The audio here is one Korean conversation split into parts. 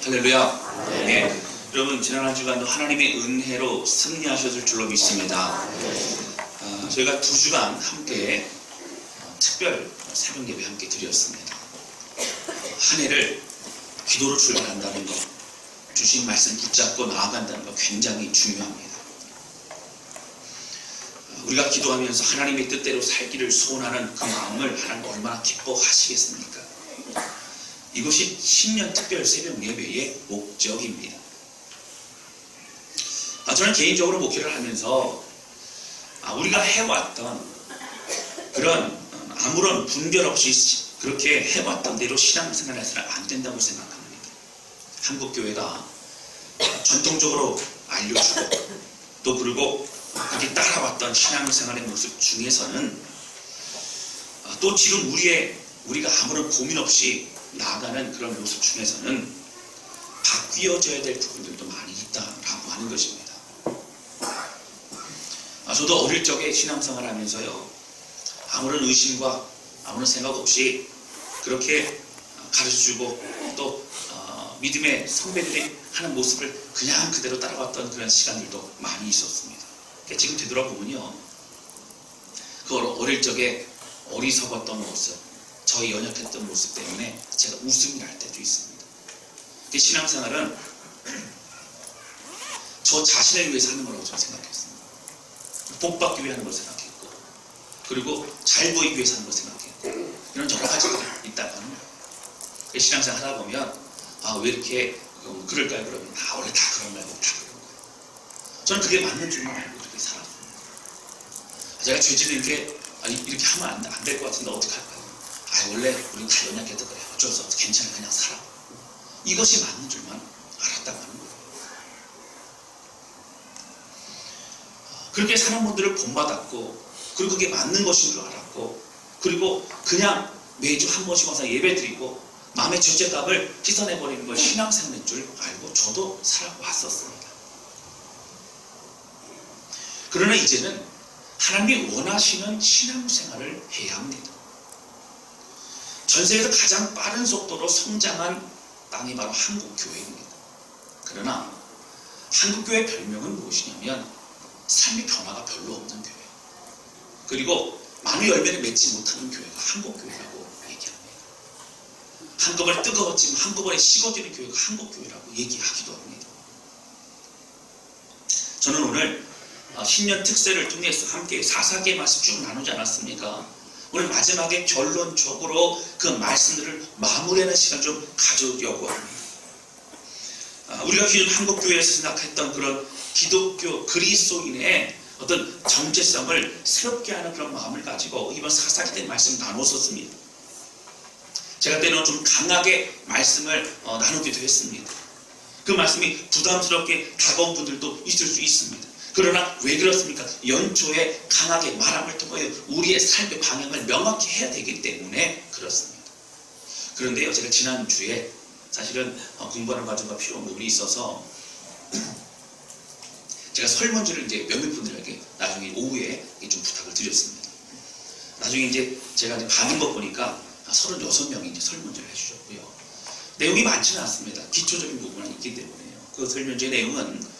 할렐루야. 네. 여러분 지난 한 주간도 하나님의 은혜로 승리하셨을 줄로 믿습니다. 저희가 2주간 함께 특별 새벽 예배 함께 드렸습니다. 한 해를 기도로 출발한다는 것, 주신 말씀 붙잡고 나아간다는 것 굉장히 중요합니다. 우리가 기도하면서 하나님의 뜻대로 살기를 소원하는 그 마음을 하나님 얼마나 기뻐하시겠습니까? 이것이 신년 특별 새벽 예배의 목적입니다. 저는 개인적으로 목회를 하면서 우리가 해왔던 그런 아무런 분별 없이 그렇게 해왔던 대로 신앙생활을 해서는 안 된다고 생각합니다. 한국교회가 전통적으로 알려주고 또 그리고 그렇게 따라왔던 신앙생활의 모습 중에서는 또 지금 우리가 아무런 고민 없이 나아가는 그런 모습 중에서는 바뀌어져야 될 부분들도 많이 있다라고 하는 것입니다. 저도 어릴 적에 신앙생활 하면서요, 아무런 의심과 아무런 생각 없이 그렇게 가르쳐주고 또 믿음의 선배들이 하는 모습을 그냥 그대로 따라갔던 그런 시간들도 많이 있었습니다. 지금 되돌아보면요, 그 어릴 적에 어리석었던 모습, 저희 연약했던 모습 때문에 제가 웃음이 날 때도 있습니다. 신앙생활은 저 자신을 위해서 하는 거라고 저는 생각했습니다. 복받기 위해 하는 걸 생각했고, 그리고 잘 보이기 위해서 하는 걸 생각했고, 이런 여러 가지가 있다가는 신앙생활 하다 보면 왜 이렇게 그럴까요? 그러면 원래 다 그런 거예요. 다 그런 거예요. 저는 그게 맞는 줄만 알고 그렇게 살았습니다. 제가 죄질을 이렇게 하면 안 될 것 같은데 어떻게 할까요? 원래 우리는 다 연약해도 그래. 어쩔 수 없어. 괜찮아. 그냥 살아. 이것이 맞는 줄만 알았다고 하는 거예요. 그렇게 사는 분들을 본받았고, 그리고 그게 맞는 것인 줄 알았고, 그리고 그냥 매주 한 번씩 와서 예배 드리고 마음의 죄책감을 씻어내버리는 걸 신앙생활인 줄 알고 저도 살아왔었습니다. 그러나 이제는 하나님이 원하시는 신앙생활을 해야 합니다. 전 세계에서 가장 빠른 속도로 성장한 땅이 바로 한국교회입니다. 그러나 한국교회의 별명은 무엇이냐면 삶의 변화가 별로 없는 교회, 그리고 많은 열매를 맺지 못하는 교회가 한국교회라고 얘기합니다. 한꺼번에 뜨거워지면 한꺼번에 식어지는 교회가 한국교회라고 얘기하기도 합니다. 저는 오늘 신년 특세를 통해서 함께 사사기의 말씀 쭉 나누지 않았습니까? 오늘 마지막에 결론적으로 그 말씀들을 마무리하는 시간 좀 가져오려고 합니다. 우리가 기존 한국교회에서 생각했던 그런 기독교 그리스도인의 어떤 정체성을 새롭게 하는 그런 마음을 가지고 이번 사사기 때 말씀 나눴었습니다. 제가 때로는 좀 강하게 말씀을 나누기도 했습니다. 그 말씀이 부담스럽게 다가온 분들도 있을 수 있습니다. 그러나 왜 그렇습니까? 연초에 강하게 말함을 통해 우리의 삶의 방향을 명확히 해야 되기 때문에 그렇습니다. 그런데요, 제가 지난주에 사실은 공부하는 과정과 필요한 부분이 있어서 제가 설문지를 이제 몇몇 분들에게 나중에 오후에 좀 부탁을 드렸습니다. 나중에 이제 제가 받은 거 보니까 36명이 이제 설문지를 해주셨고요. 내용이 많지는 않습니다. 기초적인 부분은 있기 때문에요. 그 설문지의 내용은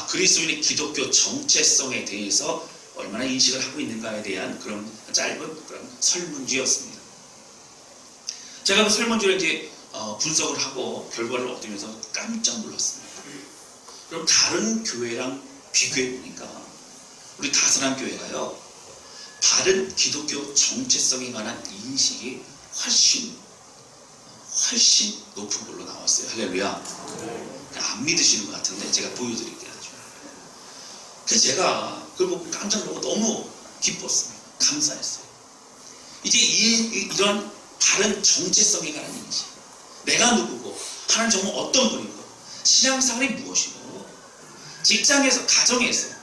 그리스도인의 기독교 정체성에 대해서 얼마나 인식을 하고 있는가에 대한 그런 짧은 그런 설문지였습니다. 제가 그 설문지를 이제 분석을 하고 결과를 얻으면서 깜짝 놀랐습니다. 그럼 다른 교회랑 비교해 보니까 우리 다산한 교회가요, 바른 기독교 정체성에 관한 인식이 훨씬 높은 걸로 나왔어요. 할렐루야. 안 믿으시는 것 같은데 제가 보여드릴게요. 그래서 제가 그걸 보고 깜짝 놀라고 너무 기뻤습니다. 감사했어요. 이제 이런 바른 정체성에 관한 인식, 내가 누구고 하나님 정말 어떤 분이고 신앙생활이 무엇이고 직장에서, 가정에서,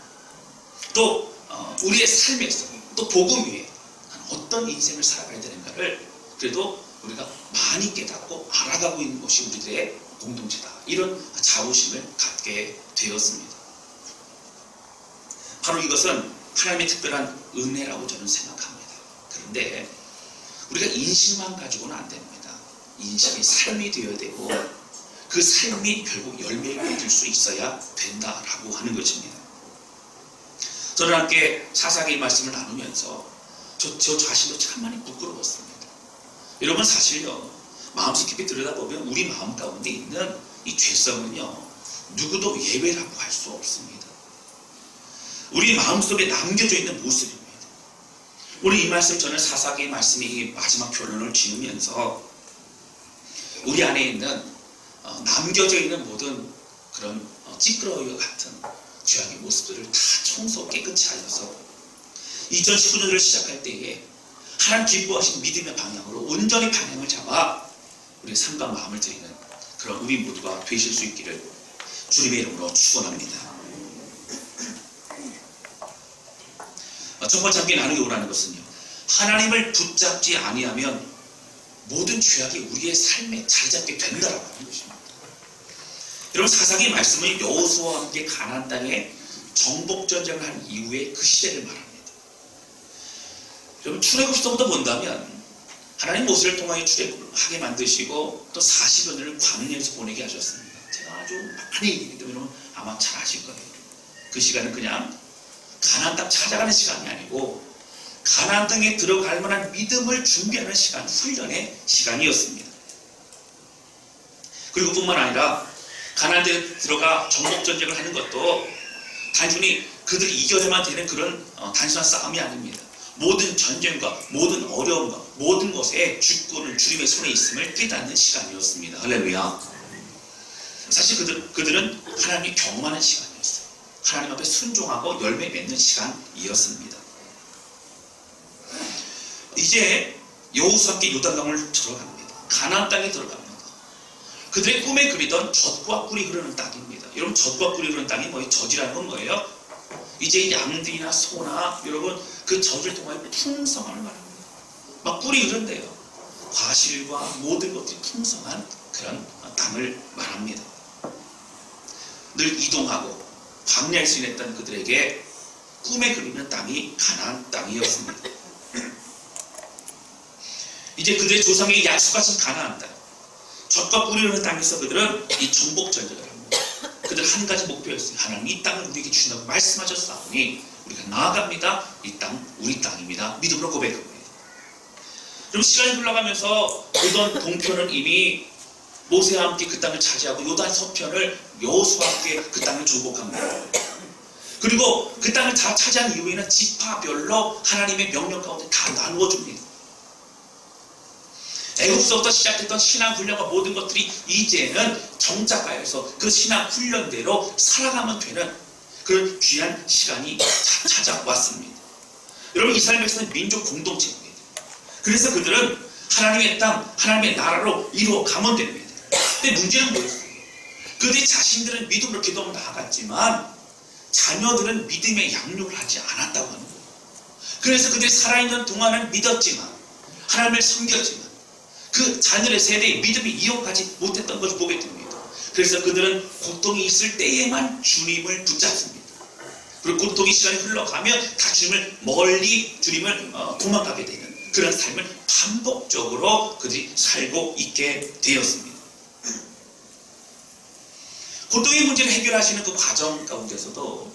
또 우리의 삶에서, 또 복음 위에 어떤 인생을 살아가야 되는가를 그래도 우리가 많이 깨닫고 알아가고 있는 것이 우리들의 공동체다, 이런 자부심을 갖게 되었습니다. 바로 이것은 하나님의 특별한 은혜라고 저는 생각합니다. 그런데 우리가 인식만 가지고는 안 됩니다. 인식이 삶이 되어야 되고, 그 삶이 결국 열매를 맺을 수 있어야 된다라고 하는 것입니다. 저는 함께 사사기의 말씀을 나누면서 저 자신도 참 많이 부끄러웠습니다. 여러분 사실요, 마음속 깊이 들여다보면 우리 마음 가운데 있는 이 죄성은요, 누구도 예외라고 할 수 없습니다. 우리 마음속에 남겨져 있는 모습입니다. 오늘 이 말씀, 저는 사사기의 말씀이 마지막 결론을 지으면서 우리 안에 있는 남겨져 있는 모든 그런 찌끄러기와 같은 죄악의 모습들을 다 청소 깨끗이 하여서 2019년을 시작할 때에 하나님 기뻐하신 믿음의 방향으로 온전히 방향을 잡아 우리의 삶과 마음을 드리는 그런 우리 모두가 되실 수 있기를 주님의 이름으로 축원합니다. 첫 번째 함께 나누기 원하는 것은요, 하나님을 붙잡지 아니하면 모든 죄악이 우리의 삶에 자리잡게 된다라고 하는 것입니다. 여러분 사사기 말씀은 여호수아와 함께 가나안 땅에 정복 전쟁을 한 이후의 그 시대를 말합니다. 여러분 출애굽서부터 본다면 하나님 모세를 통하여 출애굽하게 만드시고 또 40여 년을 광야에서 보내게 하셨습니다. 제가 아주 많이 얘기했기 때문에 여러분 아마 잘 아실 거예요. 그 시간은 그냥 가나안 땅 찾아가는 시간이 아니고 가나안 땅에 들어갈 만한 믿음을 준비하는 시간, 훈련의 시간이었습니다. 그리고 뿐만 아니라 가나안 땅에 들어가 정복전쟁을 하는 것도 단순히 그들이 이겨내만 되는 그런 단순한 싸움이 아닙니다. 모든 전쟁과 모든 어려움과 모든 것에 주권을 주님의 손에 있음을 깨닫는 시간이었습니다. 할렐루야. 사실 그들은 하나님이 경험하는 시간이었어요. 하나님 앞에 순종하고 열매 맺는 시간이었습니다. 이제 여호수아와 함께 요단강을 들어갑니다. 가나안 땅에 들어갑니다. 그들의 꿈에 그리던 젖과 꿀이 흐르는 땅입니다. 여러분 젖과 꿀이 흐르는 땅이 뭐예요? 젖이라는 건 뭐예요? 이제 양들이나 소나 여러분 그 젖을 통하여 풍성함을 말합니다. 막 꿀이 흐른대요. 과실과 모든 것들이 풍성한 그런 땅을 말합니다. 늘 이동하고 광야에서 지냈던 그들에게 꿈에 그리는 땅이 가나안 땅이었습니다. 이제 그들의 조상에게 약속하신 가나안 땅, 젖과 꿀이 흐르는 땅에서 그들은 이 정복 전쟁을 합니다. 그들 한 가지 목표였어요. 하나님 이 땅을 우리에게 주신다고 말씀하셨사오니 우리가 나아갑니다. 이 땅 우리 땅입니다. 믿음으로 고백합니다. 그럼 시간이 흘러가면서 요단 동편은 이미 모세와 함께 그 땅을 차지하고 요단 서편을 여호수아와 함께 그 땅을 정복합니다. 그리고 그 땅을 다 차지한 이후에는 지파별로 하나님의 명령 가운데 다 나누어 줍니다. 애굽서부터 시작했던 신앙 훈련과 모든 것들이 이제는 정착하여서 그 신앙 훈련대로 살아가면 되는 그런 귀한 시간이 찾아왔습니다. 여러분 이스라엘 백성은 민족 공동체입니다. 그래서 그들은 하나님의 땅, 하나님의 나라로 이루어가면 됩니다. 근데 문제는 뭐였어요? 그들의 자신들은 믿음으로 기도하며 나아갔지만 자녀들은 믿음의 양육을 하지 않았다고 하는 거예요. 그래서 그들이 살아있는 동안은 믿었지만 하나님을 섬겼지만 그 자녀의 세대의 믿음이 이어가지 못했던 것을 보게 됩니다. 그래서 그들은 고통이 있을 때에만 주님을 붙잡습니다. 그리고 고통의 시간이 흘러가면 다 주님을 멀리 주님을 도망가게 되는 그런 삶을 반복적으로 그들이 살고 있게 되었습니다. 고통의 문제를 해결하시는 그 과정 가운데서도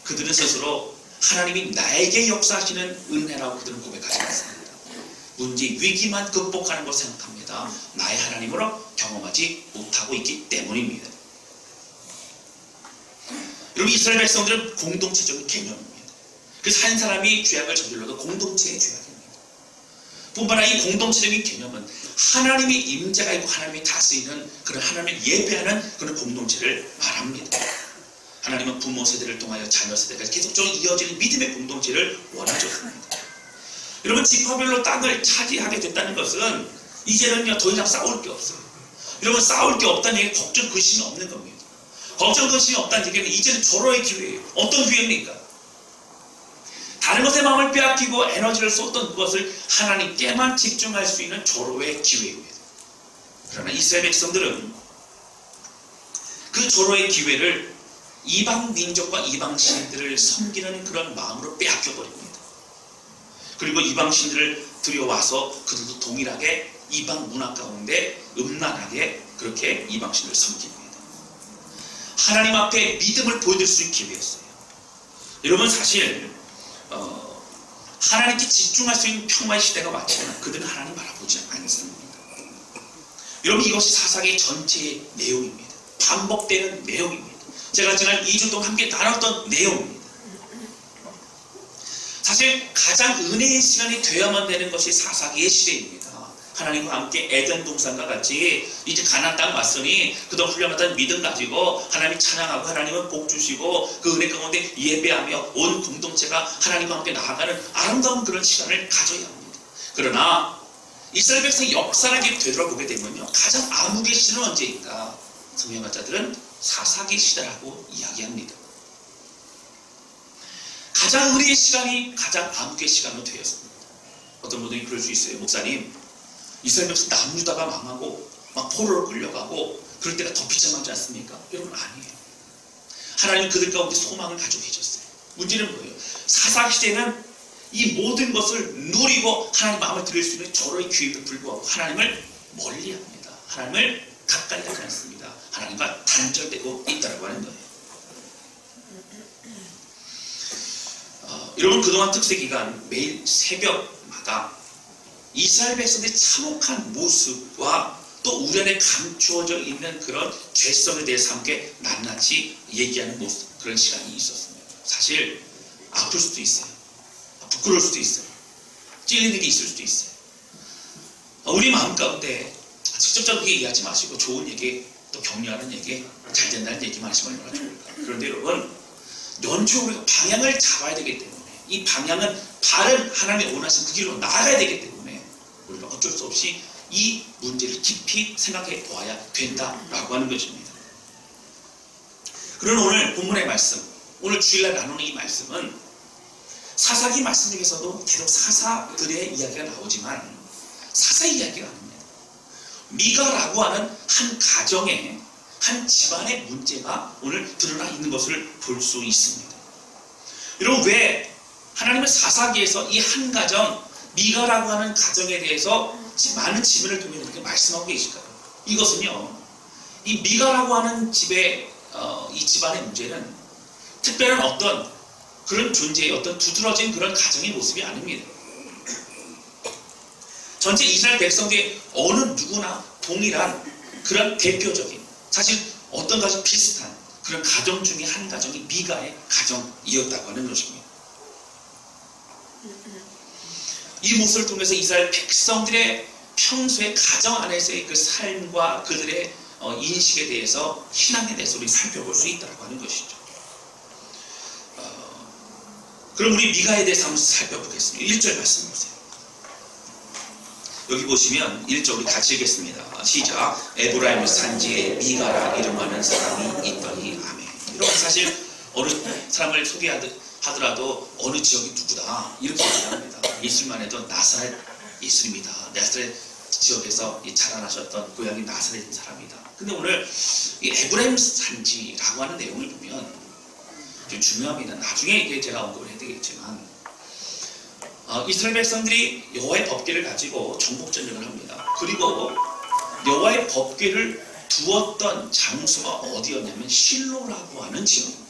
그들은 스스로 하나님이 나에게 역사하시는 은혜라고 그들은 고백하지 않습니다. 문제, 위기만 극복하는 것을 생각합니다. 나의 하나님으로 경험하지 못하고 있기 때문입니다. 여러분 이스라엘 백성들은 공동체적인 개념입니다. 그래서 한 사람이 죄악을 저질러도 공동체의 죄악입니다. 뿐만 아니라 이 공동체적인 개념은 하나님의 임재가 있고 하나님이 다스리는 그런 하나님을 예배하는 그런 공동체를 말합니다. 하나님은 부모 세대를 통하여 자녀 세대까지 계속적으로 이어지는 믿음의 공동체를 원하셨습니다. 여러분 지파별로 땅을 차지하게 됐다는 것은 이제는요 더 이상 싸울 게 없어요. 여러분 싸울 게 없다는 얘기 걱정 근심이 없는 겁니다. 걱정 근심이 없다는 얘기는 이제는 절호의 기회예요. 어떤 기회입니까? 다른 것에 마음을 빼앗기고 에너지를 쏟던 그것을 하나님께만 집중할 수 있는 절호의 기회입니다. 그러나 이스라엘 백성들은 그 절호의 기회를 이방 민족과 이방 신들을 섬기는 그런 마음으로 빼앗겨버립니다. 그리고 이방 신들을 들여와서 그들도 동일하게 이방 문화 가운데 음란하게 그렇게 이방신을 섬깁니다. 하나님 앞에 믿음을 보여줄 수 있기 위해서요. 여러분 사실 하나님께 집중할 수 있는 평화의 시대가 왔지만 그들은 하나님 바라보지 않습니다. 여러분 이것이 사사기의 전체의 내용입니다. 반복되는 내용입니다. 제가 지난 2주 동안 함께 나눴던 내용입니다. 사실 가장 은혜의 시간이 되어야만 되는 것이 사사기의 시대입니다. 하나님과 함께 에덴 동산과 같이 이제 가나안 땅 왔으니 그동안 훈련하던 믿음 가지고 하나님 찬양하고 하나님은 복 주시고 그 은혜 가운데 예배하며 온 공동체가 하나님과 함께 나아가는 아름다운 그런 시간을 가져야 합니다. 그러나 이스라엘 백성이 역사하게 되돌아보게 되면요, 가장 암흑의 시대는 언제인가? 성경학자들은 사사기 시대라고 이야기합니다. 가장 은혜의 시간이 가장 암흑의 시간으로 되었습니다. 어떤 분들이 그럴 수 있어요. 목사님, 이스라엘 백성 남유다가 망하고 막 포로로 끌려가고 그럴 때가 더 비참하지 않습니까? 여러분 아니에요. 하나님은 그들 가운데 소망을 가지고 계셨어요. 문제는 뭐예요? 사사기 시대는 이 모든 것을 누리고 하나님 마음을 드릴 수 있는 저로의 기회에 불구하고 하나님을 멀리합니다. 하나님을 가까이 하지 않습니다. 하나님과 단절되고 있다고 하는 거예요. 여러분 그동안 특세 기간 매일 새벽마다 이스라엘 백성들의 참혹한 모습과 또 우리 안에 감추어져 있는 그런 죄성에 대해서 함께 낱낱이 얘기하는 모습, 그런 시간이 있었습니다. 사실 아플 수도 있어요. 부끄러울 수도 있어요. 찔리는 게 있을 수도 있어요. 우리 마음 가운데 직접적으로 얘기하지 마시고 좋은 얘기, 또 격려하는 얘기, 잘 된다는 얘기만 하시면 얼마나 좋을까. 그런데 여러분 연초에 우리가 방향을 잡아야 되기 때문에 이 방향은 바른 하나님의 원하신 그 길로 나아가야 되기 때문에 우리가 어쩔 수 없이 이 문제를 깊이 생각해 보아야 된다라고 하는 것입니다. 그런 오늘 본문의 말씀, 오늘 주일날 나누는 이 말씀은 사사기 말씀 중에서도 계속 사사들의 이야기가 나오지만 사사 이야기가 아닙니다. 미가라고 하는 한 가정의 한 집안의 문제가 오늘 드러나 있는 것을 볼 수 있습니다. 여러분 왜 하나님은 사사기에서 이 한 가정 미가라고 하는 가정에 대해서 많은 지면을 두면 이렇게 말씀하고 계실까요? 이것은요, 이 미가라고 하는 집의 이 집안의 문제는 특별한 어떤 그런 존재의 어떤 두드러진 그런 가정의 모습이 아닙니다. 전체 이스라엘 백성들의 어느 누구나 동일한 그런 대표적인, 사실 어떤 가정 비슷한 그런 가정 중에 한 가정이 미가의 가정이었다고 하는 것입니다. 이 모습을 통해서 이스라엘 백성들의 평소의 가정 안에서의 그 삶과 그들의 인식에 대해서 신앙에 대해서 우리 살펴볼 수 있다고 하는 것이죠. 그럼 우리 미가에 대해서 한번 살펴보겠습니다. 1절 말씀 보세요. 여기 보시면 1절 우리 같이 읽겠습니다. 시작. 에브라임 산지에 미가라 이름하는 사람이 있더니 아멘. 여러분 사실 어느 사람을 소개하더라도 어느 지역이 누구다 이렇게 얘기합니다. 예수님만 해도 나사렛 예수입니다. 나사렛 지역에서 자라나셨던 고향이 나사렛인 사람이다. 근데 오늘 이 에브라임 산지라고 하는 내용을 보면 좀 중요합니다. 나중에 이게 제가 언급을 해야 되겠지만 이스라엘 백성들이 여호와의 법궤를 가지고 정복전쟁을 합니다. 그리고 여호와의 법궤를 두었던 장소가 어디였냐면 실로라고 하는 지역입니다.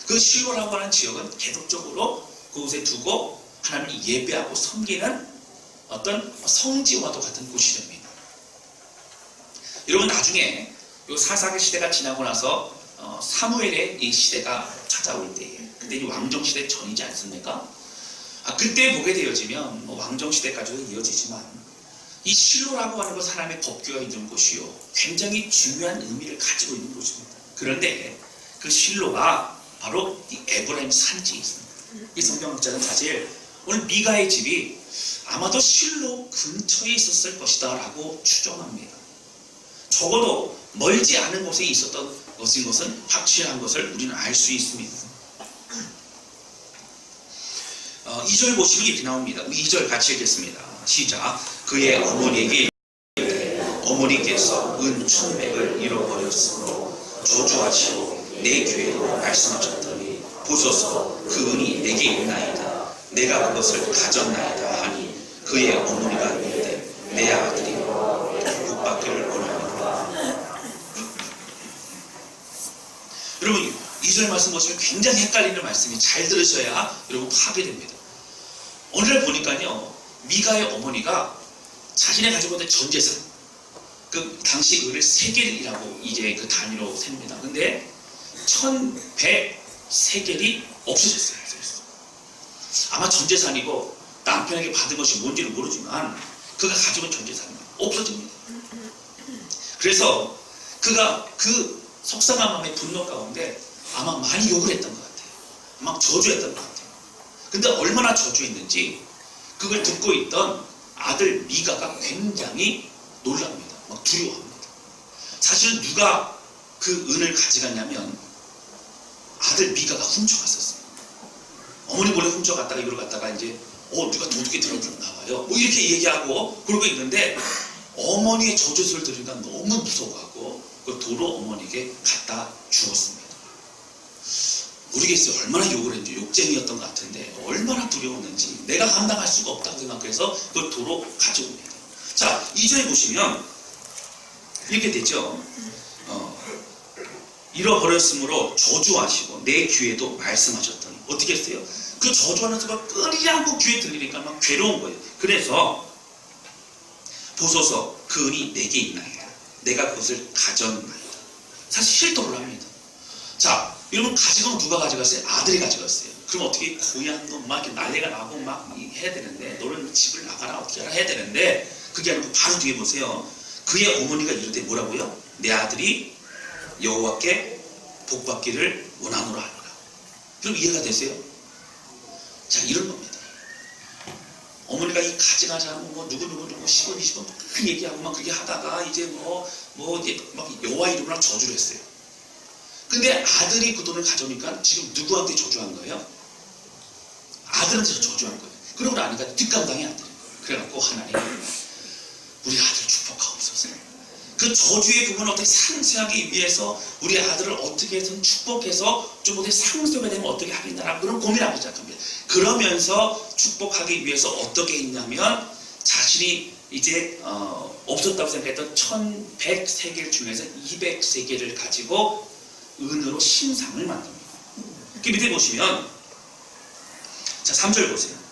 그 실로라고 하는 지역은 계속적으로 그곳에 두고 하나님을 예배하고 섬기는 어떤 성지와도 같은 곳이 됩니다. 여러분 나중에 이 사사기 시대가 지나고 나서 사무엘의 이 시대가 찾아올 때에 그때 이 왕정시대 전이지 않습니까? 그때 보게 되어지면 왕정시대까지도 이어지지만 이 실로라고 하는 것 하나님의 법궤가 있는 곳이요 굉장히 중요한 의미를 가지고 있는 곳입니다. 그런데 그 실로가 바로 이 에브라임 산지에 있습니다. 이 성경학자는 사실 오늘 미가의 집이 아마도 실로 근처에 있었을 것이다 라고 추정합니다. 적어도 멀지 않은 곳에 있었던 것은 확실한 것을 우리는 알 수 있습니다. 2절 보시면 이렇게 나옵니다. 2절 같이 읽겠습니다. 시작. 그의 어머니에게 어머니께서 은 1000백을 잃어버렸으므로 저주하시고 내 귀에 말씀하셨더니 보소서 그 은이 내게 있나이다. 내가 그것을 가졌나이다 하니 그의 어머니가 이르되 내 아들이 복받기를 원하노라. 여러분 2절 말씀 보시면 굉장히 헷갈리는 말씀이 잘 들으셔야 여러분 파괴됩니다. 오늘 보니까요 미가의 어머니가 자신이 가지고 있는 전 재산 그 당시 은을 세겔이라고 이제 그 단위로 셉니다. 근데 1100세겔이 없어졌어요. 아마 전 재산이고 남편에게 받은 것이 뭔지는 모르지만 그가 가지고 있는 전 재산이 없어집니다. 그래서 그가 그 속상한 마음의 분노 가운데 아마 많이 욕을 했던 것 같아요. 막 저주했던 것 같아요. 근데 얼마나 저주했는지 그걸 듣고 있던 아들 미가가 굉장히 놀랍니다. 막 두려워합니다. 사실은 누가 그 은을 가져갔냐면 아들 미가가 훔쳐갔었어요. 어머니 몰래 훔쳐갔다가 이리로 갔다가 이제 누가 도둑이 들어갔나 봐요. 뭐 이렇게 얘기하고 그러고 있는데 어머니의 저주를 들으니까 너무 무서워하고 그 도로 어머니에게 갖다 주었습니다. 모르겠어요. 얼마나 욕을 했는지 욕쟁이였던 것 같은데 얼마나 두려웠는지 내가 감당할 수가 없다고 생각해서 그걸 도로 가져옵니다. 자 2절에 보시면 이렇게 되죠. 잃어버렸으므로 저주하시고 내 귀에도 말씀하셨더니 어떻게 했어요? 그 저주하는 소리가 끊이지 귀에 들리니까 막 괴로운 거예요. 그래서 보소서 그 은이 내게 있나이다. 내가 그것을 가졌나이다. 사실 실토를 합니다. 자 여러분 가진 건 누가 가져갔어요? 아들이 가져갔어요. 그럼 어떻게 고향 놈 막 난리가 나고 막 해야 되는데 너는 집을 나가라 어떻게 하라 해야 되는데 그게 아니고 바로 뒤에 보세요. 그의 어머니가 이르되 뭐라고요? 내 아들이 여호와께 복받기를 원하노라 하노라. 그럼 이해가 되세요? 자 이런 겁니다. 어머니가 이 가져가자고 뭐 누구 10원 20원 막 얘기하고 막 그렇게 하다가 이제 이제 막 여호와 이름으로 저주를 했어요. 근데 아들이 그 돈을 가져오니까 지금 누구한테 저주한 거예요? 아들한테 저주한 거예요. 그러고 나니까 뒷감당이 안 되는 거예요. 그래갖고 하나님 우리 아들 축복하옵소서. 그 저주의 부분을 어떻게 상쇄하기 위해서 우리 아들을 어떻게 해서 축복해서 좀 어떻게 상쇄가 되면 어떻게 하겠나라고 그런 고민하기 시작합니다. 그러면서 축복하기 위해서 어떻게 했냐면 자신이 이제 없었다고 생각했던 1100세겔 중에서 200세겔을 가지고 은으로 신상을 만듭니다. 그 밑에 보시면 자 3절 보세요.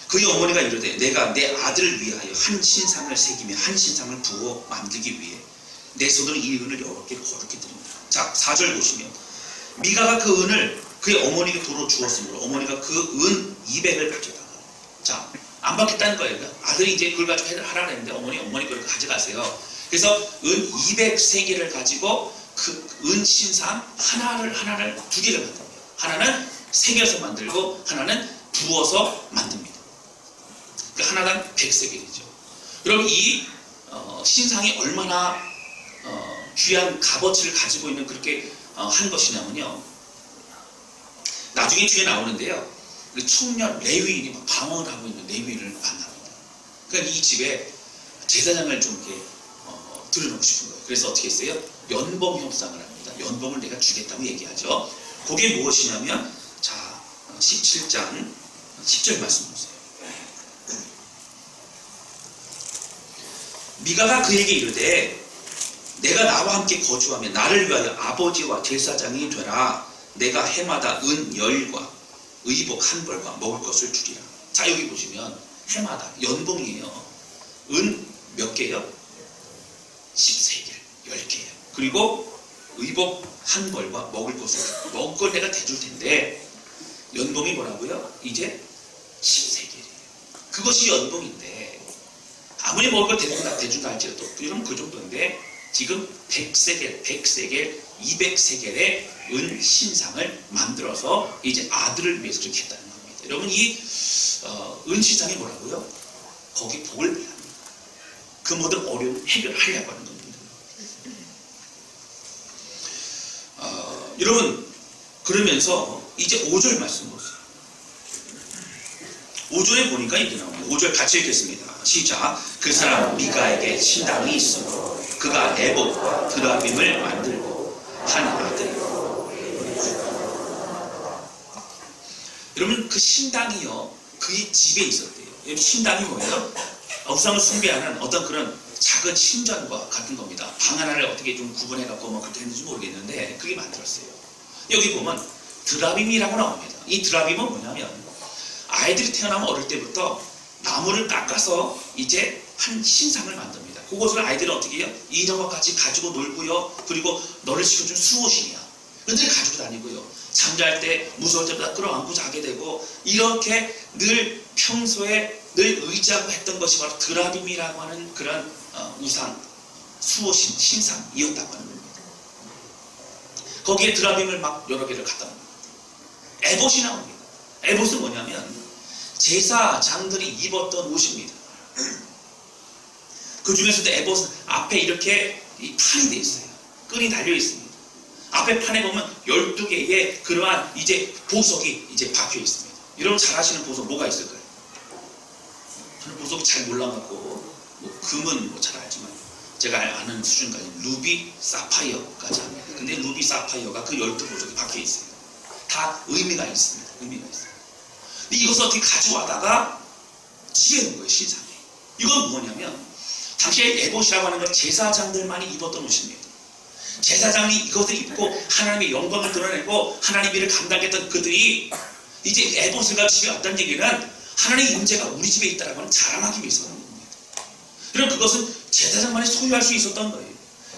그의 어머니가 이르되 내가 내 아들을 위하여 한 신상을 새기며 한 신상을 부어 만들기 위해 내 손으로 이 은을 여러 개 거룩히 드립니다. 자 4절 보시면 미가가 그 은을 그의 어머니에게 도로 주었으므로 어머니가 그 은 200을 가져다가 자 안 받겠다는 거예요. 아들이 이제 그걸 가지고 하라고 했는데 어머니 그걸 가져가세요. 그래서 은 200세겔을 가지고 그 은 신상 하나를 두 개를 만듭니다. 하나는 새겨서 만들고 하나는 부어서 만듭니다. 하나당 100세겔이죠. 여러분 이 신상이 얼마나 귀한 값어치를 가지고 있는 그렇게 한 것이냐면요. 나중에 뒤에 나오는데요. 그 청년 레위인이 막 방언을 하고 있는 레위인을 만납니다. 그러니까 이 집에 제사장을 좀 이렇게 들여놓고 싶은 거예요. 그래서 어떻게 했어요? 연봉 협상을 합니다. 연봉을 내가 주겠다고 얘기하죠. 그게 무엇이냐면 자 17장 10절 말씀 보세요. 미가가 그에게 이르되 내가 나와 함께 거주하며 나를 위하여 아버지와 제사장이 되라. 내가 해마다 은 10과 의복 한 벌과 먹을 것을 주리라. 자 여기 보시면 해마다 연봉이에요. 은 몇 개요? 10세겔 10개예요. 그리고 의복 한 벌과 먹을 것을 먹을 걸 내가 대줄 텐데 연봉이 뭐라고요? 이제 10세겔이에요. 그것이 연봉인데 아무리 먹을 걸 대준다 할지라도 그럼 그 정도인데 지금 100세겔 200세겔의 은 신상을 만들어서 이제 아들을 위해서 그렇게 했다는 겁니다. 여러분 이 은 신상이 뭐라고요? 거기 복을 받습니다. 그 모든 어려움 해결하려고 하는 겁니다. 여러분 그러면서 이제 5절 말씀 보세요. 5절에 보니까 이렇게 나옵니다. 5절 같이 읽겠습니다. 시작. 그 사람 미가에게 신당이 있으므로 그가 에봇과 드라빔을 만들고 한 아들. 여러분 그 신당이요 그의 집에 있었대요. 여러분 신당이 뭐예요? 우상을 숭배하는 어떤 그런 작은 신전과 같은 겁니다. 방 하나를 어떻게 좀 구분해갖고 뭐 그렇게 했는지 모르겠는데 그게 만들었어요. 여기 보면 드라빔이라고 나옵니다. 이 드라빔은 뭐냐면 아이들이 태어나면 어릴 때부터 나무를 깎아서 이제 한 신상을 만듭니다. 그것을 아이들은 어떻게 해요? 인형과 같이 가지고 놀고요. 그리고 너를 지켜준 수호신이야. 그들이 가지고 다니고요. 잠잘 때 무서울 때마다 끌어안고 자게 되고 이렇게 늘 평소에 늘 의지하고 했던 것이 바로 드라빔이라고 하는 그런 우상, 수호신, 신상이었다고 하는 겁니다. 거기에 드라빔을 막 여러 개를 갖다 놉니다. 에봇이 나옵니다. 에봇은 뭐냐면 제사장들이 입었던 옷입니다. 그 중에서도 에봇은 앞에 이렇게 판이 되어 있어요. 끈이 달려 있습니다. 앞에 판에 보면 12개의 그러한 이제 보석이 이제 박혀 있습니다. 여러분 잘 아시는 보석 뭐가 있을까요? 저는 보석 잘 몰라갖고 뭐 금은 뭐 잘 알지만 제가 아는 수준까지 루비, 사파이어까지 합니다. 근데 루비, 사파이어가 그 12보석이 박혀 있어요. 다 의미가 있습니다. 의미가 있어요. 근데 이것을 어떻게 가져와다가 집에 놓은 거예요, 신상에. 이건 뭐냐면 당시에 에봇이라고 하는 건 제사장들만이 입었던 옷입니다. 제사장이 이것을 입고 하나님의 영광을 드러내고 하나님 일을 감당했던 그들이 이제 에봇을 가지고 집에 왔다는 얘기는 하나님의 임재가 우리 집에 있다라고 하는 자랑하기 위해서 하는 겁니다. 그럼 그것은 제사장만이 소유할 수 있었던 거예요.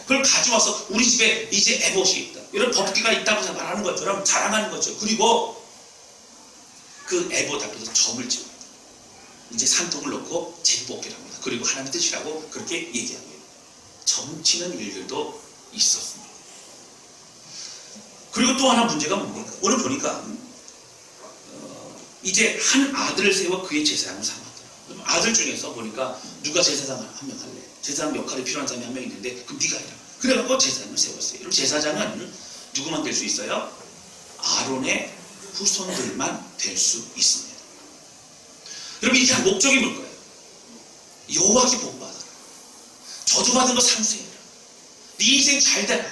그걸 가져와서 우리 집에 이제 에봇이 있다. 이런 법궤가 있다고 말하는 것처럼 자랑하는 거죠. 그리고 그 에봇 앞에서 점을 찍어요. 이제 산통을 넣고 제복기를 합니다. 그리고 하나님의 뜻이라고 그렇게 얘기합니다. 점치는 일들도 있었습니다. 그리고 또 하나 문제가 뭡니까? 오늘 보니까 이제 한 아들을 세워 그의 제사장을 삼았더라. 아들 중에서 보니까 누가 제사장을 한 명 할래? 제사장 역할이 필요한 사람이 한 명 있는데 그럼 네가 해라. 그래갖고 제사장을 세웠어요. 그럼 제사장은 누구만 될 수 있어요? 아론의 후손들만 될 수 있습니다. 여러분 이게 한 목적이 뭘까요? 여호와께 복받아라. 저주받은 거 상수해라. 네 인생 잘 되라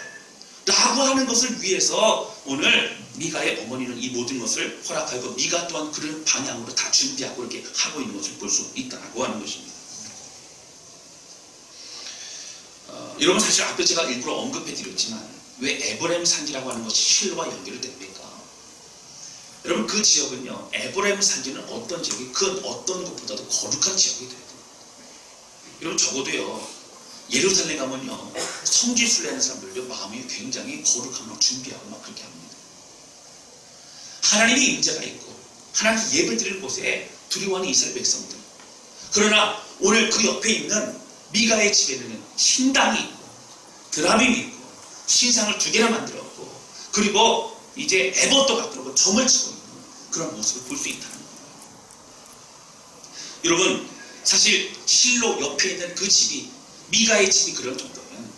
라고 하는 것을 위해서 오늘 미가의 어머니는 이 모든 것을 허락하고 미가 또한 그런 방향으로 다 준비하고 이렇게 하고 있는 것을 볼 수 있다고 하는 것입니다. 여러분 사실 앞에 제가 일부러 언급해 드렸지만 왜 에브라임 산지라고 하는 것이 실로와 연결이 됩니까? 여러분 그 지역은요, 에브라임 산지는 어떤 지역이 그 어떤 것보다도 거룩한 지역이 돼요. 여러분 적어도요, 예루살렘 가면요, 성지순례 하는 사람들요, 마음이 굉장히 거룩하고 막 준비하고 막 그렇게 합니다. 하나님의 임재가 있고 하나님 예배를 드리는 곳에 두려워하는 이스라엘 백성들. 그러나 오늘 그 옆에 있는 미가의 집에는 신당이 있고 드라빔이 있고 신상을 2개나 만들었고 그리고 이제 에봇도 갖고 점을 치고 있는 그런 모습을 볼 수 있다는 거예요. 여러분 사실 실로 옆에 있는 그 집이 미가의 집이 그런 정도면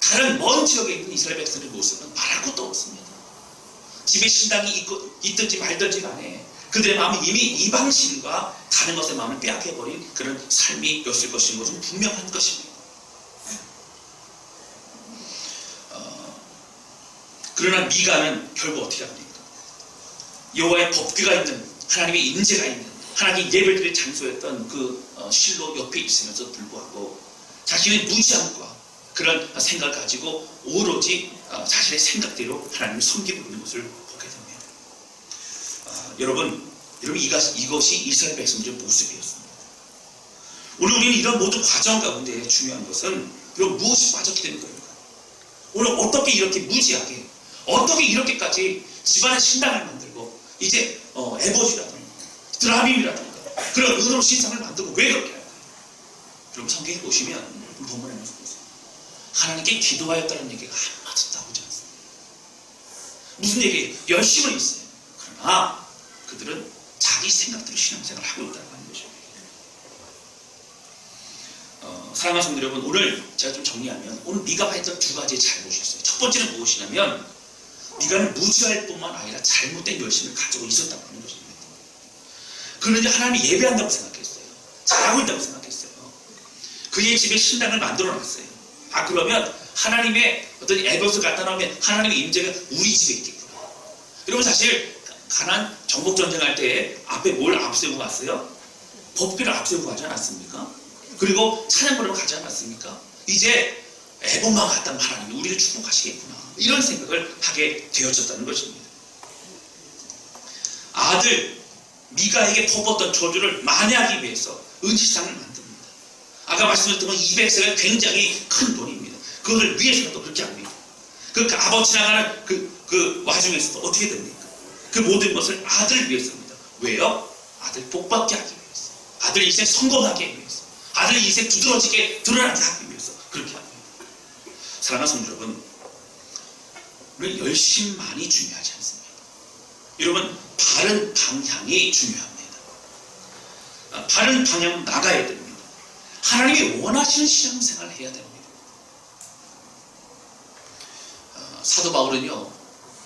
다른 먼 지역에 있는 이스라엘 백성의 모습은 말할 것도 없습니다. 집에 신당이 있든지 말든지 간에 그들의 마음은 이미 이방신과 다른 것의 마음을 빼앗겨버린 그런 삶이었을 것인 것은 분명한 것입니다. 그러나 미가는 결국 어떻게 합니까? 여호와의 법궤가 있는 하나님의 임재가 있는 하나님의 예배를 드릴 장소였던 그 실로 옆에 있으면서 불구하고 자신의 무지함과 그런 생각을 가지고 오로지 자신의 생각대로 하나님을 섬기고 있는 것을 보게 됩니다. 여러분 이것이 이스라엘 백성들의 모습이었습니다. 오늘 우리는 이런 모든 과정 가운데 중요한 것은 여러분 무엇이 빠졌기 때문입니까? 오늘 어떻게 이렇게 무지하게 어떻게 이렇게까지 집안의 신당을 만들고 이제 에봇이라든가 드라빔이라든가 그런 의로운 신상을 만들고 왜 그렇게 할까요? 여러분 성경에 보시면 본문에 보세요. 하나님께 기도하였다는 얘기가 한마디도 나오지 않습니다. 무슨 얘기예요? 열심은 있어요. 그러나 그들은 자기 생각대로 신앙생활을 하고 있다는 것입니다. 사랑하는 성도 여러분, 오늘 제가 좀 정리하면 오늘 미가가 했던 2가지의 잘못이 있어요. 첫 번째는 무엇이냐면 미가는 무지할 뿐만 아니라 잘못된 열심을 가지고 있었다고 하는 것입니다. 그는 이제 하나님이 예배한다고 생각했어요. 잘하고 있다고 생각했어요. 그의 집에 신당을 만들어 놨어요. 그러면 하나님의 어떤 에봇을 갖다 놓으면 하나님의 임재가 우리 집에 있겠구나. 여러분 사실 가나안 정복전쟁 할 때 앞에 뭘 앞세우고 갔어요? 법궤를 앞세우고 가지 않았습니까? 그리고 찬양부를 가지 않았습니까? 이제 애복만 갔다면 하나님이 우리를 축복하시겠구나, 이런 생각을 하게 되어졌다는 것입니다. 아들 미가에게 퍼붓던 저주를 만회하기 위해서 은시상을 만듭니다. 아까 말씀드렸던 200세가 굉장히 큰 돈입니다. 그것을 위해서도 그렇게 합니다. 그 아버지 나가는 그 와중에서도 어떻게 됩니까? 그 모든 것을 아들 위해서입니다. 왜요? 아들 복받게 하기 위해서, 아들 인생 성공하게 하기 위해서, 아들 인생 두드러지게 드러나게 하기 위해서 그렇게 합니다. 사랑하는 성도 여러분, 우리 열심만이 중요하지 않습니다. 여러분, 바른 방향이 중요합니다. 바른 방향 나가야 됩니다. 하나님이 원하시는 신앙생활을 해야 됩니다. 사도 바울은요,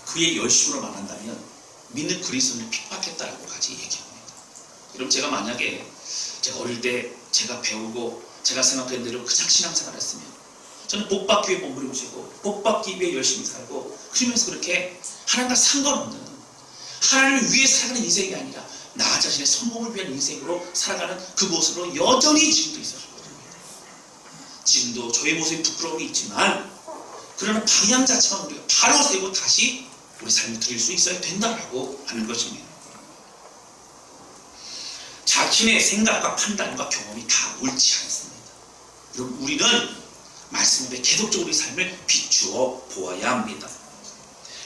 그의 열심으로 말한다면 믿는 그리스도를 핍박했다라고까지 얘기합니다. 여러분, 제가 만약에 제가 어릴 때 제가 배우고 제가 생각한 대로 그냥 신앙생활을 했으면 저는 복받기 위해 몸부림치고 복받기 위해 열심히 살고, 그러면서 그렇게 하나님과 상관없는, 하나님을 위해 살아가는 인생이 아니라 나 자신의 성공을 위한 인생으로 살아가는 그 모습으로 여전히 지금도 있었을 겁니다. 지금도 저의 모습이 부끄러움이 있지만, 그러나 방향 자체만 우리가 바로 세우고 다시 우리 삶을 드릴 수 있어야 된다라고 하는 것입니다. 자신의 생각과 판단과 경험이 다 옳지 않습니다. 여러분, 우리는 말씀에 계속적으로 우리 삶을 비추어 보아야 합니다.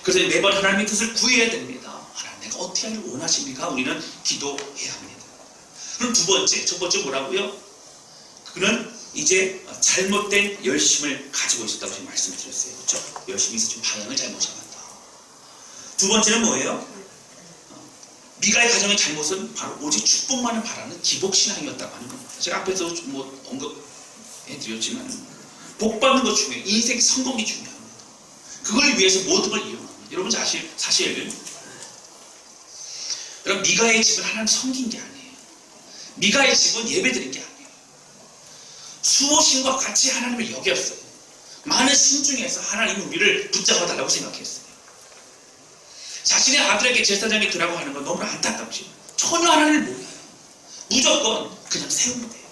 그래서 매번 하나님의 뜻을 구해야 됩니다. 하나님, 내가 어떻게 하기를 원하십니까? 우리는 기도해야 합니다. 그럼 두 번째, 첫 번째 뭐라고요? 그는 이제 잘못된 열심을 가지고 있었다고 지금 말씀드렸어요. 그렇죠? 열심히 있어 지금 방향을 잘못 잡았다. 두 번째는 뭐예요? 미가의 가정의 잘못은 바로 오직 축복만을 바라는 기복신앙이었다고 하는 겁니다. 제가 앞에서 뭐 언급해드렸지만, 복받는 것 중에 인생 성공이 중요합니다. 그걸 위해서 모든 걸 이용합니다. 여러분, 사실 여러분, 미가의 집은 하나님 섬긴 게 아니에요. 미가의 집은 예배드린 게 아니에요. 수호신과 같이 하나님을 여겼어요. 많은 신 중에서 하나님은 우리를 붙잡아달라고 생각했어요. 자신의 아들에게 제사장이 되라고 하는 건 너무나 안타깝지만 전혀 하나님을 몰라요. 무조건 그냥 세우면 돼요.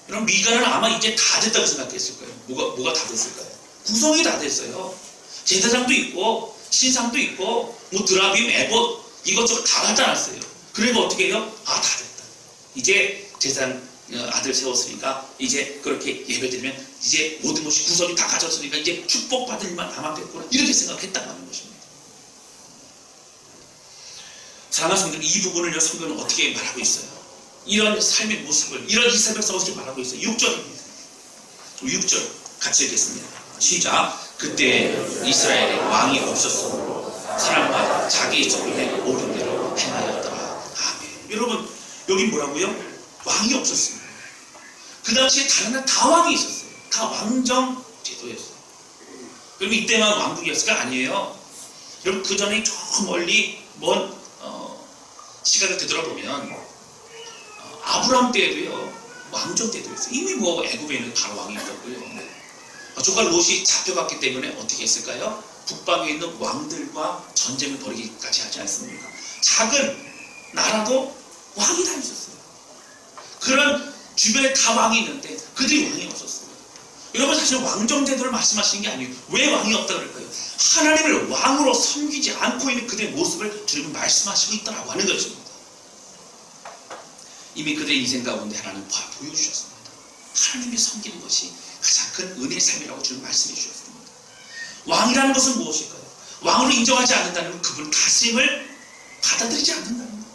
그럼 미가는 아마 이제 다 됐다고 생각했을 거예요. 뭐가 다 됐을까요? 구성이 다 됐어요. 제사장도 있고 신상도 있고 뭐 드라빔, 에봇 이것저것 다 갖다 놨어요. 그러니까 어떻게 해요? 아, 다 됐다. 이제 제사장 아들 세웠으니까 이제 그렇게 예배드리면 이제 모든 것이 구성이 다 갖췄으니까 이제 축복받을 일만 남았겠구나, 이렇게 생각했다고 하는 것입니다. 사랑하는 성도들, 이 부분을 성경은 어떻게 말하고 있어요? 이런 삶의 모습을, 이런 이사벨 서것을 말하고 있어요. 6절입니다. 6절 같이 읽겠습니다. 시작. 그때 이스라엘에 왕이 없었으므로 사람마다 자기 소견에 옳은 대로 행하였더라. 아멘. 여러분, 여기 뭐라고요? 왕이 없었습니다. 그 당시에 다른 다 왕이 있었어요. 다 왕정 제도였어요. 그럼 이때만 왕국이었을까? 아니에요. 여러분, 그 전에 저 멀리 먼 시간을 되돌아보면 아브라함 때에도요, 왕정 때도 있어요. 이미 뭐 애굽에는 바로 왕이 있었고요. 조카 롯이 잡혀갔기 때문에 어떻게 했을까요? 북방에 있는 왕들과 전쟁을 벌이기까지 하지 않습니까? 작은 나라도 왕이 다 있었어요. 그런 주변에 다 왕이 있는데 그들이 왕이 없었어요. 여러분, 사실 왕정제도를 말씀하시는 게 아니에요. 왜 왕이 없다 그럴까요? 하나님을 왕으로 섬기지 않고 있는 그들의 모습을 주님은 말씀하시고 있다라고 하는 것입니다. 이미 그들의 인생 가운데 하나님 보여주셨습니다. 하나님을 섬기는 것이 가장 큰 은혜의 삶이라고 주님 말씀해 주셨습니다. 왕이라는 것은 무엇일까요? 왕으로 인정하지 않는다는 건 그분 다스림을 받아들이지 않는다는 거예요.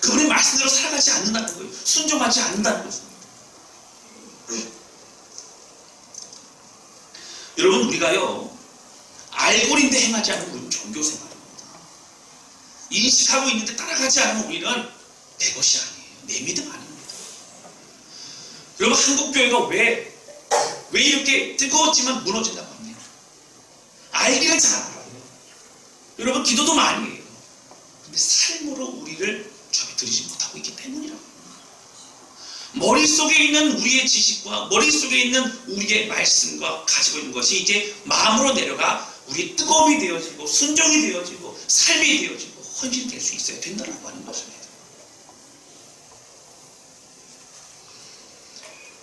그분의 말씀대로 살아가지 않는다는 거예요. 순종하지 않는다는 것입니다. 여러분, 우리가요, 알고 있는데 행하지 않으면 우리는 종교생활입니다. 인식하고 있는데 따라가지 않으면 우리는 내 것이 아니에요. 내 믿음 아닙니다. 여러분, 한국교회가 왜 이렇게 뜨거웠지만 무너진다고 합니까? 알기는 잘 알아요. 여러분, 기도도 많이 해요. 근데 삶으로 우리를 주님이 드리지 못하고 있기 때문이라고 합니다. 머릿속에 있는 우리의 지식과 머릿속에 있는 우리의 말씀과 가지고 있는 것이 이제 마음으로 내려가 우리의 뜨거움이 되어지고 순종이 되어지고 삶이 되어지고 헌신될 수 있어야 된다고 하는 것입니다.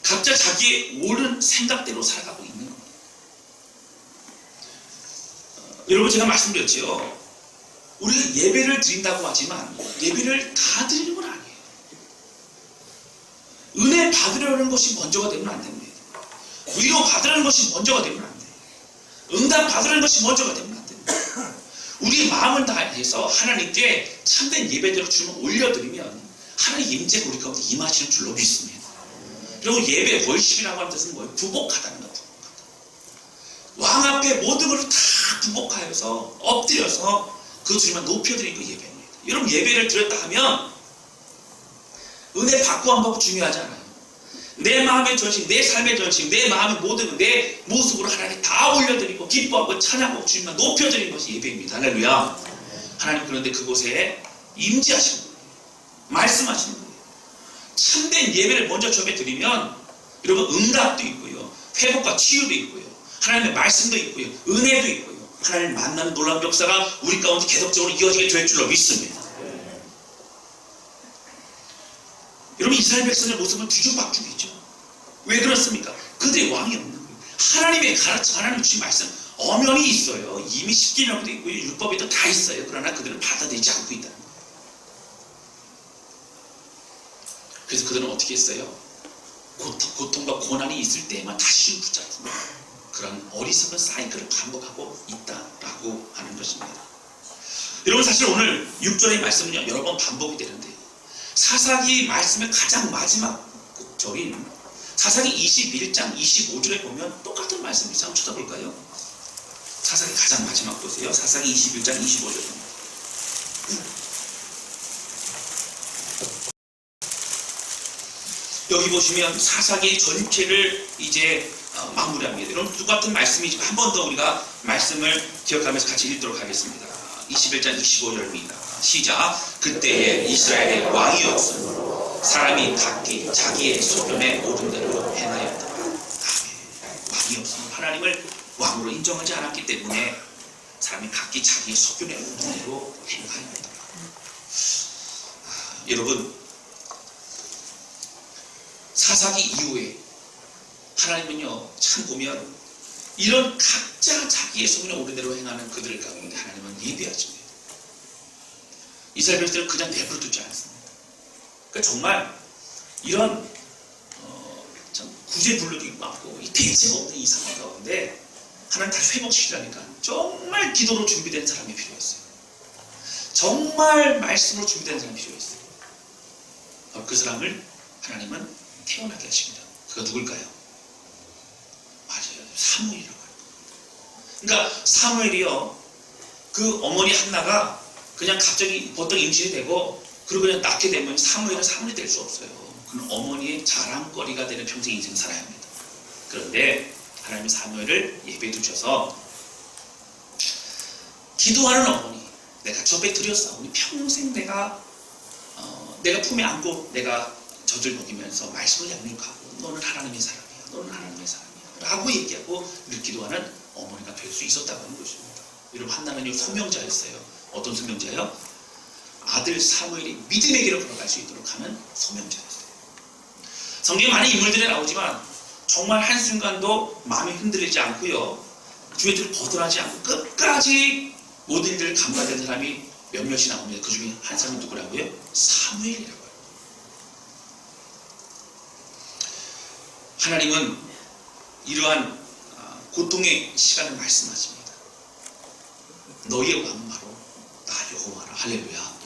각자 자기의 옳은 생각대로 살아가고 있는 겁니다. 여러분 제가 말씀드렸죠. 우리가 예배를 드린다고 하지만 예배를 다 드리는 건 아니에요. 은혜 받으려는 것이 먼저가 되면 안 됩니다. 위로 받으려는 것이 먼저가 되면 안 돼요. 응답 받으려는 것이 먼저가 되면 안 됩니다. 우리 마음을 다해서 하나님께 참된 예배대로 주님을 올려드리면 하나님의 임재가 우리 가운데 임하시는 줄로 믿습니다. 그리고 예배 월십이라고 하는 뜻은 뭐예요? 부복하다는 거예요. 왕 앞에 모든 것을 다 부복하여서 엎드려서 그 주님만 높여드리는 그 예배입니다. 여러분 예배를 드렸다 하면 은혜 받고 안 받고 중요하지 않아요. 내 마음의 전심, 내 삶의 전심, 내 마음의 모든 내 모습으로 하나님 다 올려드리고 기뻐하고 찬양하고 주님만 높여드리는 것이 예배입니다. 할렐루야. 하나님 그런데 그곳에 임재하시는 거예요. 말씀하시는 거예요. 참된 예배를 먼저 전해드리면 여러분 응답도 있고요. 회복과 치유도 있고요. 하나님의 말씀도 있고요. 은혜도 있고요. 하나님을 만나는 놀라운 역사가 우리 가운데 계속적으로 이어지게 될 줄로 믿습니다. 여러분 이스라엘 백성의 모습은 뒤죽박죽이죠. 왜 그렇습니까? 그들의 왕이 없는 거예요. 하나님의 가르쳐 하나님 주신 말씀 엄연히 있어요. 이미 십계명도 있고요. 율법에도 다 있어요. 그러나 그들은 받아들이지 않고 있다는 거예요. 그래서 그들은 어떻게 했어요? 고통과 고난이 있을 때에만 다시 붙잡는 그런 어리석은 사이클을 반복하고 있다라고 하는 것입니다. 여러분 사실 오늘 6절의 말씀은요 여러 번 반복이 되는데 사사기 말씀의 가장 마지막 절인 사사기 21장 25절에 보면 똑같은 말씀이 있어요. 한번 쳐다볼까요? 사사기 가장 마지막 보세요. 사사기 21장 25절입니다. 여기 보시면 사사기 전체를 이제 마무리합니다. 여러분 똑같은 말씀이지만 한 번 더 우리가 말씀을 기억하면서 같이 읽도록 하겠습니다. 21장 25절입니다. 시작. 그때에 이스라엘의 왕이 없으므로 사람이 각기 자기의 소견에 옳은 대로 행하였다. 아멘. 왕이 없으면 하나님을 왕으로 인정하지 않았기 때문에 사람이 각기 자기의 소견에 옳은 대로 행하였다. 여러분 사사기 이후에 하나님은요 참 보면 이런 각자 자기의 소견에 옳은 대로 행하는 그들 가운데 하나님은 예비하십니다. 이스라엘 백성들을 그냥 내버려 두지 않습니다. 그러니까 정말 이런 참 구제불능이 많고 이 대책 없는 이 상황 가운데 하나님 다시 회복시키라니까 정말 기도로 준비된 사람이 필요했어요. 정말 말씀으로 준비된 사람이 필요했어요. 그 사람을 하나님은 태어나게 하십니다. 그가 누굴까요? 맞아요. 사무엘이라고 해요. 그러니까 사무엘이요 그 어머니 한나가 그냥 갑자기 보통 임신이 되고 그리고 그냥 낳게 되면 사무엘은 사무엘이 될 수 없어요. 그는 어머니의 자랑거리가 되는 평생 인생 살아야 합니다. 그런데 하나님이 사무엘을 예배해 두셔서 기도하는 어머니 내가 접해 드렸사오니 평생 내가 품에 안고 내가 젖을 먹이면서 말씀을 양육하고 너는 하나님의 사람이야. 너는 하나님의 사람이야. 라고 얘기하고 이렇게 기도하는 어머니가 될 수 있었다고 하는 것입니다. 여러분 한나는요 소명자였어요. 어떤 소명자예요? 아들 사무엘이 믿음의 길을 걸어갈 수 있도록 하는 소명자였어요. 성경에 많은 인물들이 나오지만 정말 한순간도 마음이 흔들리지 않고요. 주의 뜻을 벗어나지 않고 끝까지 모든 일들을 감당된 사람이 몇몇이 나옵니다. 그 중에 한 사람이 누구라고요? 사무엘이라고 해요. 하나님은 이러한 고통의 시간을 말씀하십니다. 너희의 왕은 바로 나 여호와라. 할렐루야.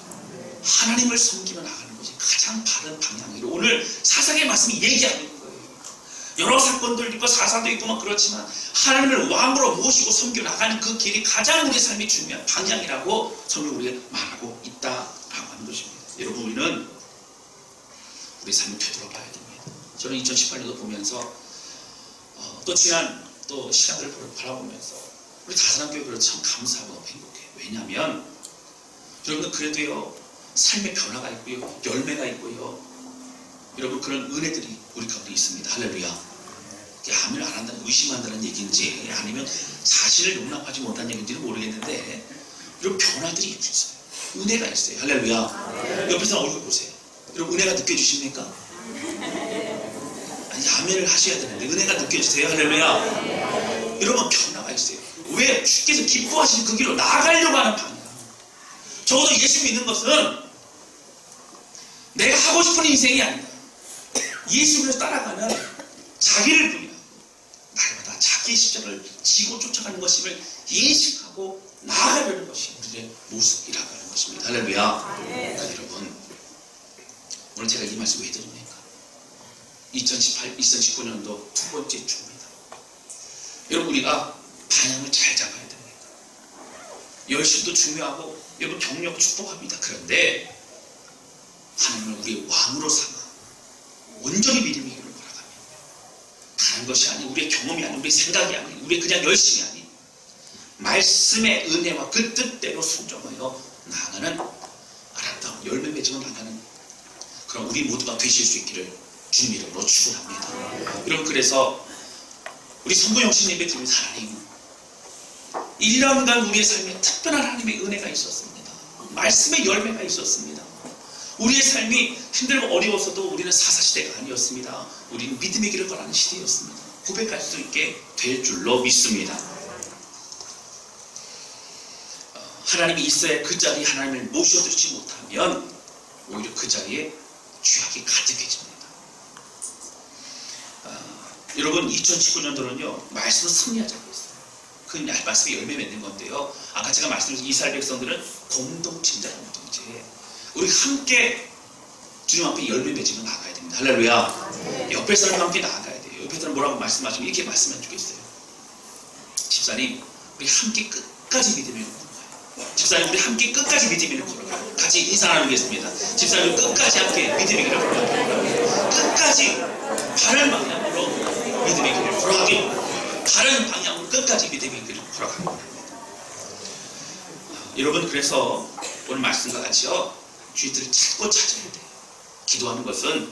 하나님을 섬기며 나가는 것이 가장 바른 방향이로 오늘 사사기의 말씀이 얘기하고 있는 거예요. 여러 사건들 있고 사사도 있고 막 그렇지만 하나님을 왕으로 모시고 섬겨 나가는 그 길이 가장 우리 삶이 중요한 방향이라고 성경 우리가 말하고 있다라고 하는 것입니다. 여러분 우리는 우리 삶을 되돌아봐야 됩니다. 저는 2018년도 보면서 또 지난 또 시간들을 바라보면서 우리 다산교회를 참 감사하고 너무 행복해요. 왜냐하면 여러분들 그래도요 삶의 변화가 있고요 열매가 있고요 여러분 그런 은혜들이 우리 가운데 있습니다. 할렐루야. 아멘을 안 한다는 의심한다는 얘기인지 아니면 자신을 용납하지 못한 얘기인지는 모르겠는데 이런 변화들이 있어요. 은혜가 있어요. 할렐루야. 옆에 사람 얼굴 보세요. 여러분 은혜가 느껴지십니까? 아니 아멘을 하셔야 되는데 은혜가 느껴지세요? 할렐루야. 여러분 변화가 있어요. 왜? 주께서 기뻐하시는 그 길로 나아가려고 하는 방향. 적어도 예수 믿는 것은 내가 하고 싶은 인생이 아니다. 예수를 따라가는 자기를 부인하고 날마다 자기의 십자가를 지고 쫓아가는 것임을 인식하고 나아가려는 것이 우리의 모습이라고 하는 것입니다. 할렐루야. 그러니까 여러분 오늘 제가 이 말씀 왜 드립니까? 2019년도 두 번째 주입니다. 여러분 우리가 방향을 잘 잡아야 됩니다. 열심도 중요하고 여러분 경력 축복합니다. 그런데 하나님을 우리의 왕으로 삼아 온전히 믿음의 길을 걸어가며 다른 것이 아닌 우리의 경험이 아닌 우리의 생각이 아닌 우리의 그냥 열심이 아닌 말씀의 은혜와 그 뜻대로 순종하여 나아가는 아름다운 열매 맺어 나가는 그런 우리 모두가 되실 수 있기를 주님 이름으로 축원합니다. 여러분 그래서 우리 성부영신 예배 드리면서 하나님 1년간 우리의 삶에 특별한 하나님의 은혜가 있었습니다. 말씀의 열매가 있었습니다. 우리의 삶이 힘들고 어려웠어도 우리는 사사시대가 아니었습니다. 우리는 믿음의 길을 걸어가는 시대였습니다. 고백할 수 있게 될 줄로 믿습니다. 하나님이 있어야 그 자리에 하나님을 모셔두지 못하면 오히려 그 자리에 죄악이 가득해집니다. 여러분 2019년도는요 말씀은 승리하자고 했어요. 그 말씀이 열매 맺는 건데요. 아까 제가 말씀드린 이스라엘 백성들은 공동체입니다. 공동체. 우리 함께 주님 앞에 열매 맺으며 나가야 됩니다. 할렐루야. 옆에 사람과 함께 나가야 돼요. 옆에 사람 뭐라고 말씀하시면 이렇게 말씀하면 좋겠어요. 집사님 우리 함께 끝까지 믿으며 걸어가요. 집사님 우리 함께 끝까지 믿으며 걸어가요. 같이 인사 나누겠습니다. 집사님 끝까지 함께 믿음의 길을 걸어가요. 끝까지 바른 방향으로 믿음의 길을 걸어가길 바른 방향으로 끝까지 믿음의 길을 걸어가길 여러분 그래서 오늘 말씀과 같이요 주의들을 찾고 찾아야 돼요. 기도하는 것은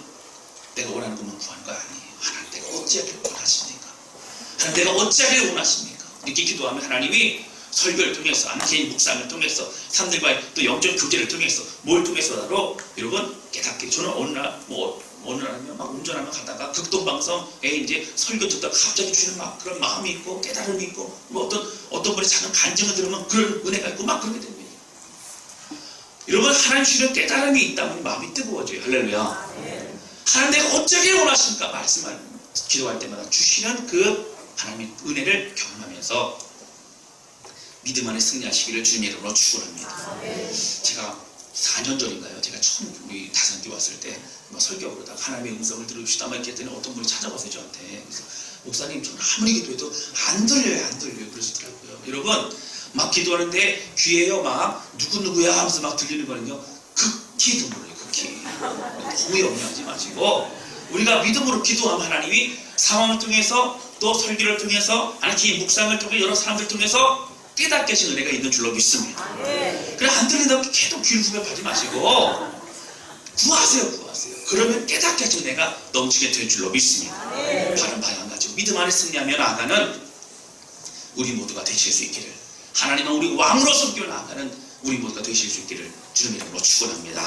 내가 원하는 것만 구하는 거 아니에요. 하나님 내가 어찌하기를 원하십니까? 하나님 내가 어찌하기를 원하십니까? 이렇게 기도하면 하나님이 설교를 통해서 개인 묵상을 통해서 사람들과의 또 영적 교제를 통해서 뭘 통해서라도 여러분 깨닫게 저는 어느 날이면 막 운전하며 가다가 극동방송에 이제 설교 듣다가 갑자기 주는 막 그런 마음이 있고 깨달음이 있고 뭐 어떤 분의 작은 간증을 들으면 그런 은혜가 있고 막 그렇게 됩니다. 여러분 하나님 주시는 깨달음이 있다면 마음이 뜨거워져요. 할렐루야. 하나님 내가 어쩌길 원하십니까? 말씀을 기도할 때마다 주시는 그 하나님의 은혜를 경험하면서 믿음 안에 승리하시기를 주님의 이름으로 축원합니다. 제가 4년 전인가요? 제가 처음 우리 다산교회 왔을 때 설교 그러다가 하나님의 음성을 들읍시다 막 이렇게 했더니 어떤 분이 찾아와서 저한테 그래서 목사님 저는 아무리 기도해도 안 들려요 그러시더라고요. 여러분 막 기도하는데 귀에요 막 누구누구야 하면서 막 들리는 거는요 극히 드물어요. 극히 공의 염려하지 마시고 우리가 믿음으로 기도하면 하나님이 상황을 통해서 또 설교를 통해서 하나님 묵상을 통해 여러 사람들 통해서 깨닫게 하신 은혜가 있는 줄로 믿습니다. 그래 안 들린다고 계속 귀를 후벼파지 마시고 구하세요. 그러면 깨닫게 하신 은혜가 넘치게 될 줄로 믿습니다. 바른 방향 가지고 믿음 안에 승리하며 나아가는 우리 모두가 되실 수 있기를 하나님은 우리 왕으로 섬겨 나아가는 우리 모두가 되실 수 있기를 주님 이름으로 축원합니다.